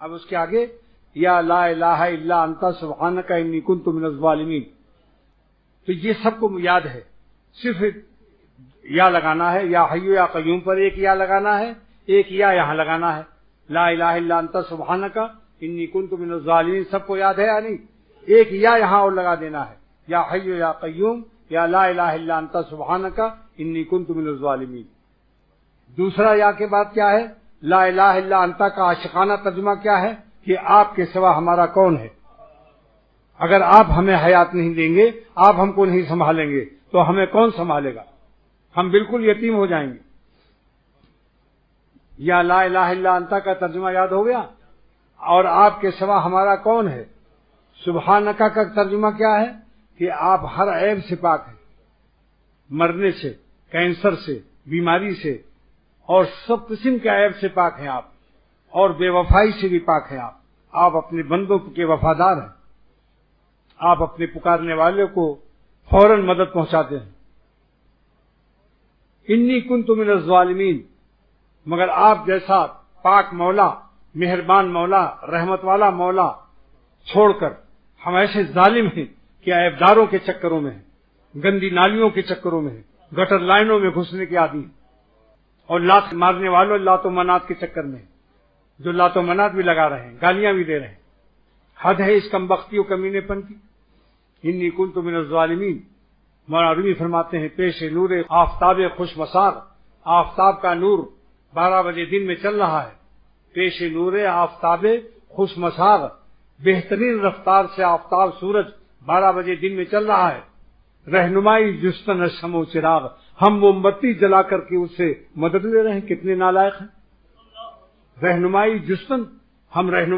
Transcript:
اب اس کے آگے یا لا الہ الا انت سبحانک انی کنت من الظالمین، تو یہ سب کو یاد ہے، صرف یا لگانا ہے، یا حی یا قیوم پر ایک یا لگانا ہے، ایک یا یہاں لگانا ہے، لا الہ الا انت سبحانک انی کنت من الظالمین سب کو یاد ہے یا نہیں؟ ایک یا یہاں اور لگا دینا ہے، یا حی یا قیوم یا لا الہ الا انت سبحانک انی کنت من الظالمین۔ دوسرا یا کے بعد کیا ہے؟ لا الہ الا انت کا عاشقانہ ترجمہ کیا ہے کہ آپ کے سوا ہمارا کون ہے؟ اگر آپ ہمیں حیات نہیں دیں گے، آپ ہم کو نہیں سنبھالیں گے تو ہمیں کون سنبھالے گا؟ ہم بالکل یتیم ہو جائیں گے۔ یا لا الہ الا انت کا ترجمہ یاد ہو گیا؟ اور آپ کے سوا ہمارا کون ہے؟ سبحانک کا ترجمہ کیا ہے کہ آپ ہر عیب سے پاک ہیں، مرنے سے، کینسر سے، بیماری سے اور سب قسم کے عیب سے پاک ہیں آپ، اور بے وفائی سے بھی پاک ہیں آپ اپنے بندوں کے وفادار ہیں، آپ اپنے پکارنے والے کو فوراً مدد پہنچاتے ہیں۔ انی کنت من الظالمین، مگر آپ جیسا پاک مولا، مہربان مولا، رحمت والا مولا چھوڑ کر ہم ایسے ظالم ہیں کہ عیبداروں کے چکروں میں ہیں، گندی نالیوں کے چکروں میں ہیں، گٹر لائنوں میں گھسنے کے عادی ہیں، اور لات مارنے والوں لات و منات کے چکر میں ہیں، جو لات و منات بھی لگا رہے ہیں، گالیاں بھی دے رہے ہیں۔ حد ہے اس کمبختی و کمینے پن کی۔ انی کنت من الظالمین، مولانا رومی فرماتے ہیں پیش نور آفتاب خوش مسار، آفتاب کا نور 12 بجے دن میں چل رہا ہے، پیش نور آفتاب خوش مسار، بہترین رفتار سے آفتاب سورج 12 بجے دن میں چل رہا ہے، رہنمائی جستن شمع و چراغ، ہم موم بتی جلا کر کے اس سے مدد لے رہے ہیں، کتنے نالائق ہیں۔ رہنمائی جستن، ہم رہنمائی